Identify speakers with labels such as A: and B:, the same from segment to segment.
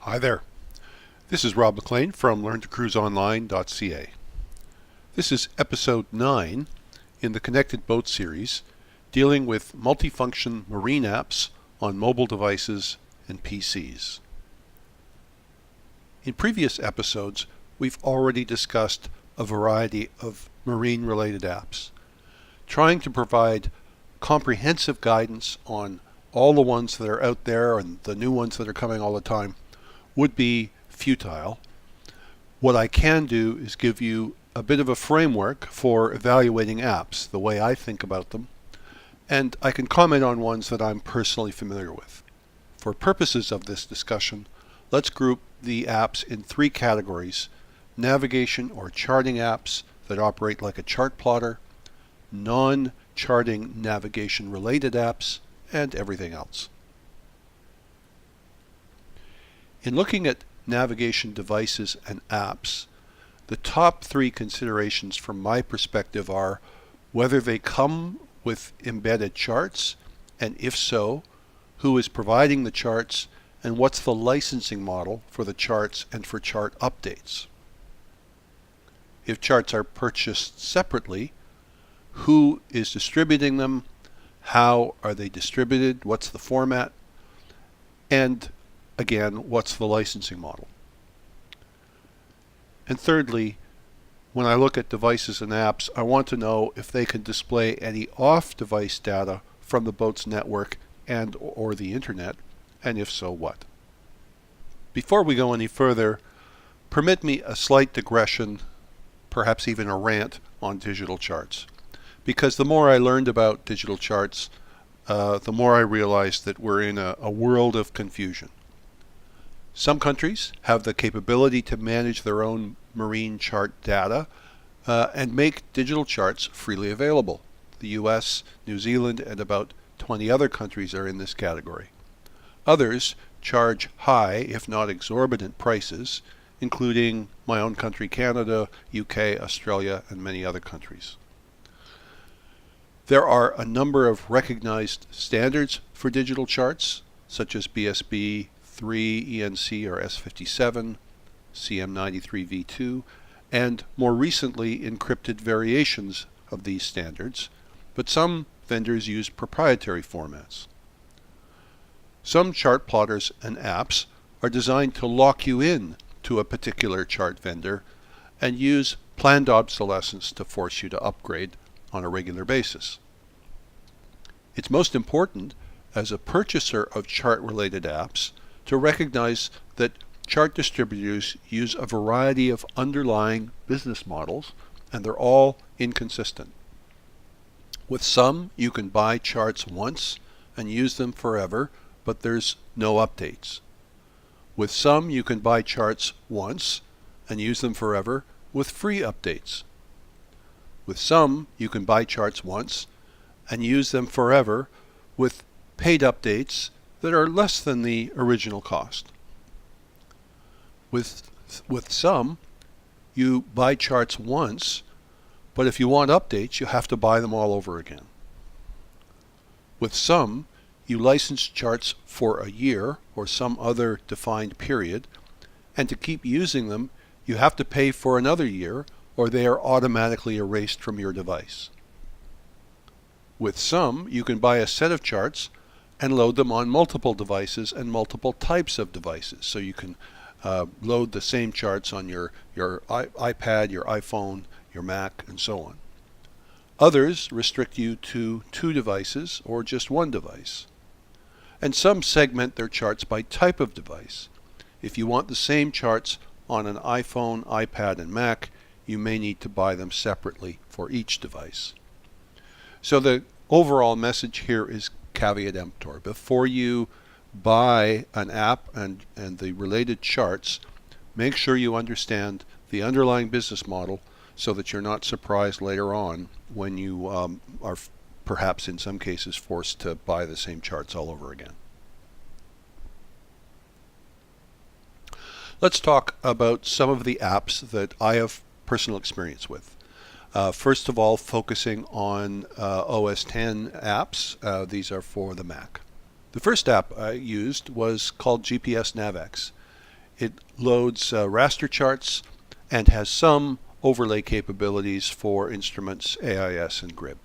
A: Hi there. This is Rob McLean from LearnToCruiseOnline.ca. This is episode 9 in the Connected Boat series, dealing with multifunction marine apps on mobile devices and PCs. In previous episodes, we've already discussed a variety of marine-related apps, trying to provide comprehensive guidance on all the ones that are out there and the new ones that are coming all the time would be futile. What I can do is give you a bit of a framework for evaluating apps, the way I think about them, and I can comment on ones that I'm personally familiar with. For purposes of this discussion, let's group the apps in 3 categories: navigation or charting apps that operate like a chart plotter, non-charting navigation related apps, and everything else. In looking at navigation devices and apps, the top 3 considerations from my perspective are whether they come with embedded charts, and if so, who is providing the charts, and what's the licensing model for the charts and for chart updates. If charts are purchased separately, who is distributing them, how are they distributed, what's the format, and again, what's the licensing model? And thirdly, when I look at devices and apps, I want to know if they can display any off-device data from the boat's network and or the internet, and if so, what? Before we go any further, permit me a slight digression, perhaps even a rant on digital charts. Because the more I learned about digital charts, the more I realized that we're in a world of confusion. Some countries have the capability to manage their own marine chart data and make digital charts freely available. The US, New Zealand, and about 20 other countries are in this category. Others charge high, if not exorbitant, prices, including my own country, Canada, UK, Australia, and many other countries. There are a number of recognized standards for digital charts, such as BSB 3, ENC or S57, CM93V2, and more recently encrypted variations of these standards, but some vendors use proprietary formats. Some chart plotters and apps are designed to lock you in to a particular chart vendor and use planned obsolescence to force you to upgrade on a regular basis. It's most important as a purchaser of chart-related apps to recognize that chart distributors use a variety of underlying business models, and they're all inconsistent. With some, you can buy charts once and use them forever, but there's no updates. With some, you can buy charts once and use them forever with free updates. With some, you can buy charts once and use them forever with paid updates that are less than the original cost. With some, you buy charts once, but if you want updates, you have to buy them all over again. With some, you license charts for a year or some other defined period, and to keep using them, you have to pay for another year, or they are automatically erased from your device. With some, you can buy a set of charts and load them on multiple devices and multiple types of devices. So you can load the same charts on your iPad, your iPhone, your Mac, and so on. Others restrict you to 2 devices or just 1 device. And some segment their charts by type of device. If you want the same charts on an iPhone, iPad, and Mac, you may need to buy them separately for each device. So the overall message here is caveat emptor. Before you buy an app and the related charts, make sure you understand the underlying business model so that you're not surprised later on when you are perhaps in some cases forced to buy the same charts all over again. Let's talk about some of the apps that I have personal experience with. First of all, focusing on OS X apps. These are for the Mac. The first app I used was called GPS NavX. It loads raster charts and has some overlay capabilities for instruments AIS and GRIB.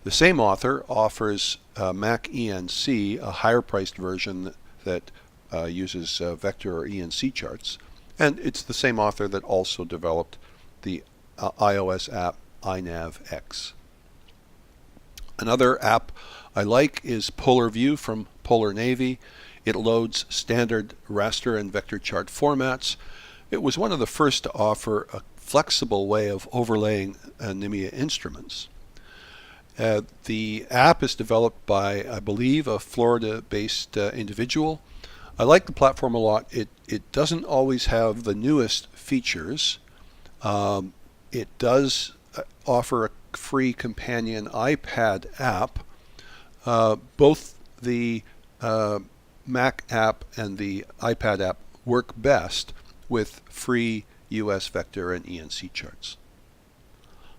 A: The same author offers Mac ENC, a higher priced version that uses vector or ENC charts, and it's the same author that also developed the iOS app iNavX. Another app I like is Polar View from Polar Navy. It loads standard raster and vector chart formats. It was one of the first to offer a flexible way of overlaying NMEA instruments. The app is developed by, I believe, a Florida-based individual. I like the platform a lot. It doesn't always have the newest features. It does offer a free companion iPad app. Both the Mac app and the iPad app work best with free US vector and ENC charts.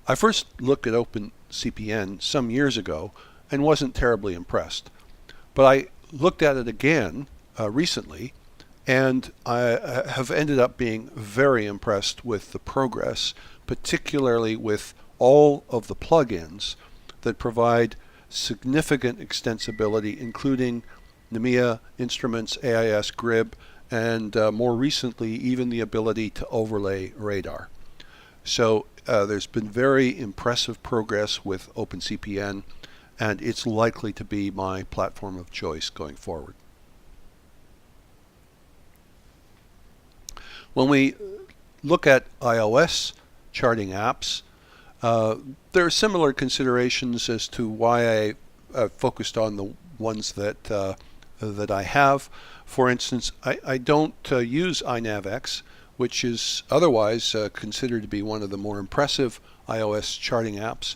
A: I first looked at OpenCPN some years ago and wasn't terribly impressed, but I looked at it again recently, and I have ended up being very impressed with the progress, particularly with all of the plugins that provide significant extensibility, including NMEA instruments, AIS, GRIB, and more recently even the ability to overlay radar. So there's been very impressive progress with OpenCPN, and it's likely to be my platform of choice going forward. When we look at iOS charting apps, there are similar considerations as to why I focused on the ones that I have. For instance, I don't use iNavX, which is otherwise considered to be one of the more impressive iOS charting apps,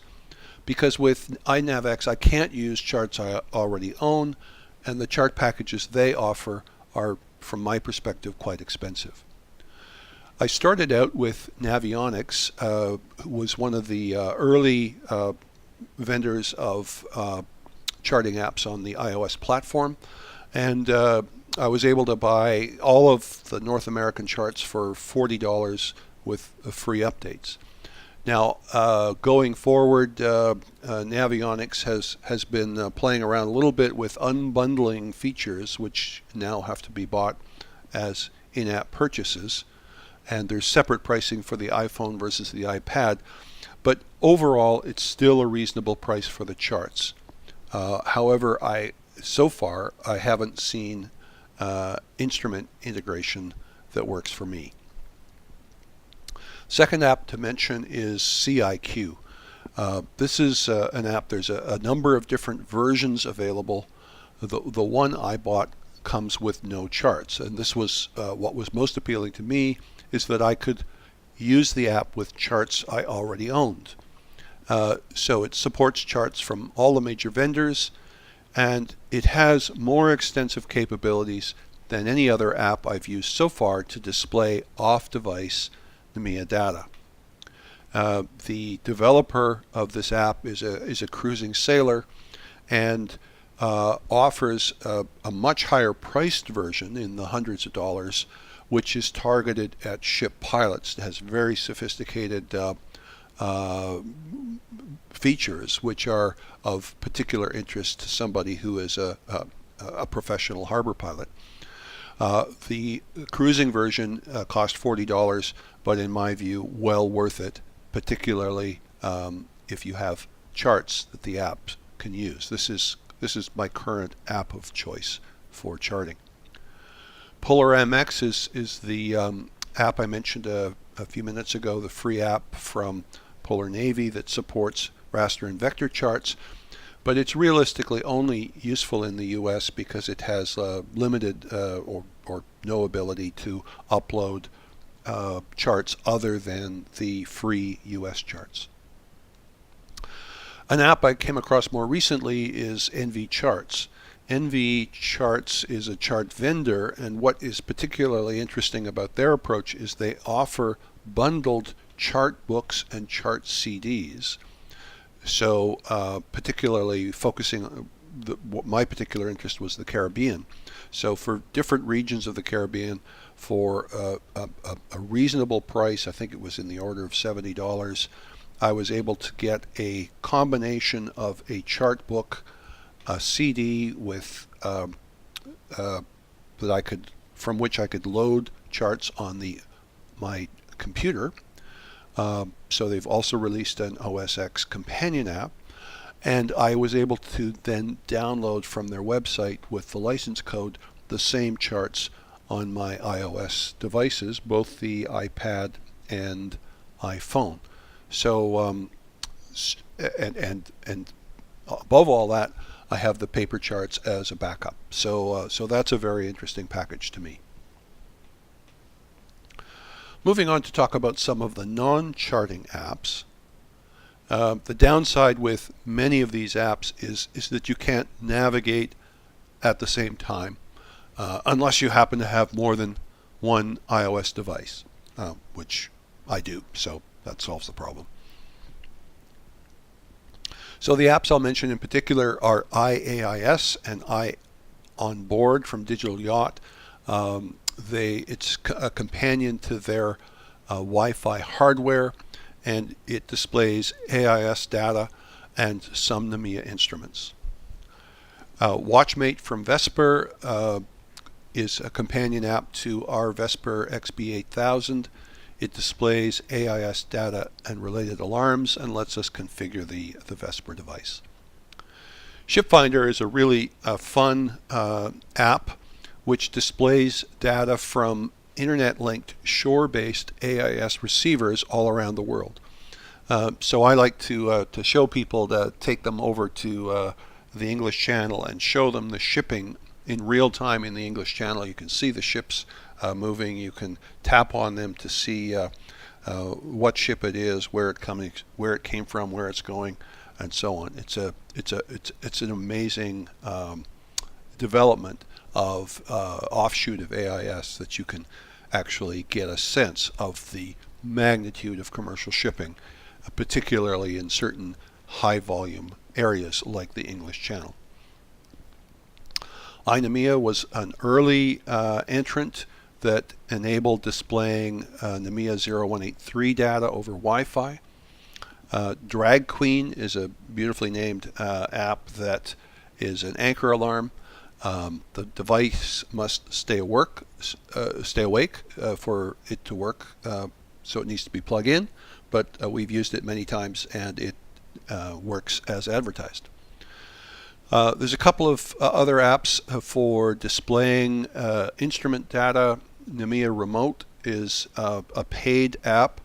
A: because with iNavX I can't use charts I already own, and the chart packages they offer are, from my perspective, quite expensive. I started out with Navionics, who was one of the early vendors of charting apps on the iOS platform, and I was able to buy all of the North American charts for $40 with free updates. Now, going forward, Navionics has been playing around a little bit with unbundling features, which now have to be bought as in-app purchases, and there's separate pricing for the iPhone versus the iPad, but overall it's still a reasonable price for the charts. However, so far I haven't seen instrument integration that works for me. Second app to mention is CIQ. This is an app. There's a number of different versions available. The one I bought comes with no charts, and this was what was most appealing to me, is that I could use the app with charts I already owned. So it supports charts from all the major vendors, and it has more extensive capabilities than any other app I've used so far to display off-device NMEA data. The developer of this app is a cruising sailor, and offers a much higher priced version in the hundreds of dollars, which is targeted at ship pilots. It has very sophisticated features which are of particular interest to somebody who is a professional harbor pilot. The cruising version cost $40, but in my view, well worth it, particularly if you have charts that the app can use. This is my current app of choice for charting. Polar MX is the app I mentioned a few minutes ago, the free app from Polar Navy that supports raster and vector charts, but it's realistically only useful in the US because it has limited or no ability to upload charts other than the free US charts. An app I came across more recently is NV Charts. NV Charts is a chart vendor, and what is particularly interesting about their approach is they offer bundled chart books and chart CDs. So particularly focusing my particular interest was the Caribbean. So for different regions of the Caribbean, for a reasonable price, I think it was in the order of $70, I was able to get a combination of a chart book, a CD with from which I could load charts on my computer. So they've also released an OS X companion app, and I was able to then download from their website with the license code the same charts on my iOS devices, both the iPad and iPhone. So and above all that, I have the paper charts as a backup. So that's a very interesting package to me. Moving on to talk about some of the non-charting apps. The downside with many of these apps is that you can't navigate at the same time unless you happen to have more than one iOS device, which I do, so that solves the problem. So the apps I'll mention in particular are iAIS and iOnboard from Digital Yacht. It's a companion to their Wi-Fi hardware, and it displays AIS data and some NMEA instruments. Watchmate from Vesper is a companion app to our Vesper XB8000. It displays AIS data and related alarms and lets us configure the Vesper device. ShipFinder is a really fun app which displays data from internet-linked shore-based AIS receivers all around the world. So I like to show people to take them over to the English Channel and show them the shipping in real time in the English Channel. You can see the ships moving. You can tap on them to see what ship it is, where it came from, where it's going, and so on. It's an amazing development of offshoot of AIS that you can actually get a sense of the magnitude of commercial shipping, particularly in certain high volume areas like the English Channel. iNMEA was an early entrant that enabled displaying NMEA 0183 data over Wi-Fi. Drag Queen is a beautifully named app that is an anchor alarm. The device must stay awake for it to work, so it needs to be plugged in, but we've used it many times and it works as advertised. There's a couple of other apps for displaying instrument data. NMEA Remote is a paid app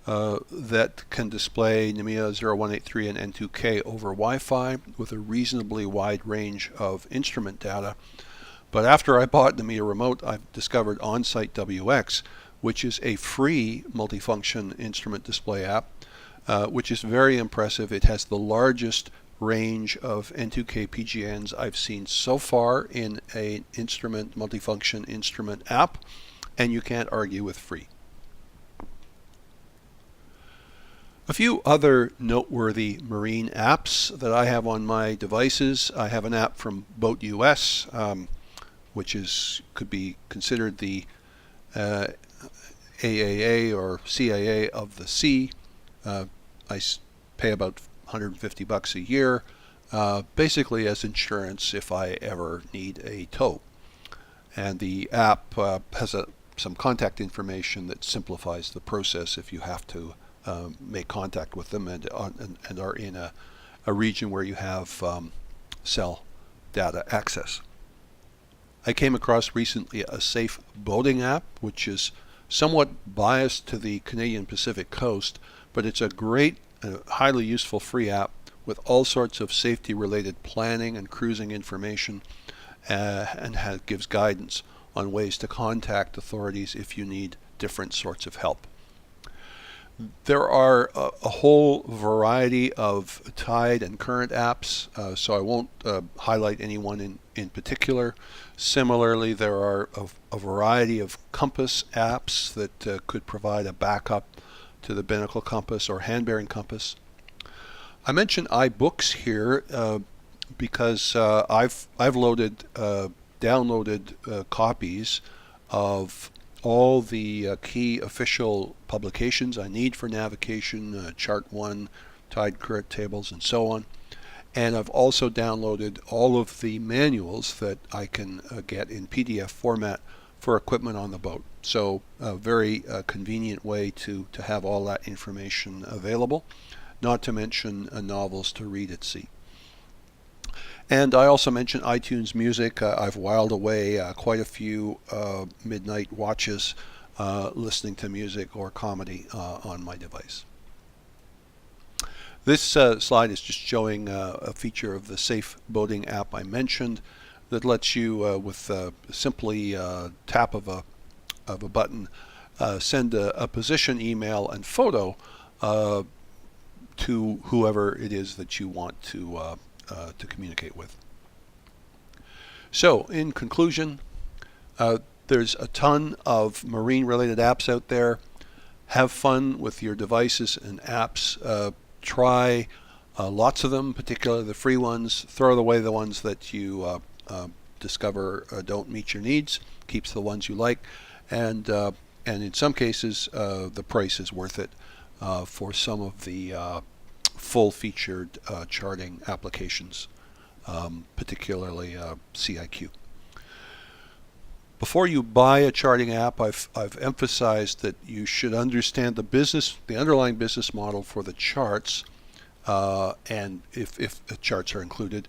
A: that can display NMEA 0183 and N2K over Wi-Fi with a reasonably wide range of instrument data. But after I bought NMEA Remote, I've discovered OnSite WX, which is a free multifunction instrument display app, which is very impressive. It has the largest range of N2K PGNs I've seen so far in an multifunction instrument app, and you can't argue with free. A few other noteworthy marine apps that I have on my devices. I have an app from Boat US, which could be considered the AAA or CAA of the sea. I pay about $150 a year, basically as insurance if I ever need a tow. And the app has some contact information that simplifies the process if you have to make contact with them and are in a region where you have cell data access. I came across recently a safe boating app, which is somewhat biased to the Canadian Pacific coast, but it's a great, highly useful free app with all sorts of safety-related planning and cruising information, and gives guidance on ways to contact authorities if you need different sorts of help. There are a whole variety of tide and current apps, so I won't highlight any one in particular. Similarly, there are a variety of compass apps that could provide a backup to the binnacle compass or hand-bearing compass. I mentioned iBooks here. because I've downloaded copies of all the key official publications I need for navigation, Chart 1, Tide Current tables, and so on. And I've also downloaded all of the manuals that I can get in PDF format for equipment on the boat. So a very convenient way to have all that information available, not to mention novels to read at sea. And I also mentioned iTunes Music. I've whiled away quite a few midnight watches listening to music or comedy on my device. This slide is just showing a feature of the Safe Boating app I mentioned that lets you, with simply tap of a button, send a position, email, and photo to whoever it is that you want to communicate with. So, in conclusion, there's a ton of marine-related apps out there. Have fun with your devices and apps. Try lots of them, particularly the free ones. Throw away the ones that you discover don't meet your needs. Keeps the ones you like, and in some cases, the price is worth it for some of the full-featured charting applications, particularly CIQ. Before you buy a charting app, I've emphasized that you should understand the underlying business model for the charts, and if the charts are included,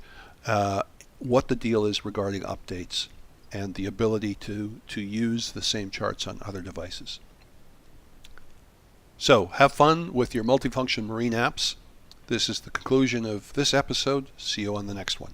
A: what the deal is regarding updates and the ability to use the same charts on other devices. So have fun with your multifunction marine apps. This is the conclusion of this episode. See you on the next one.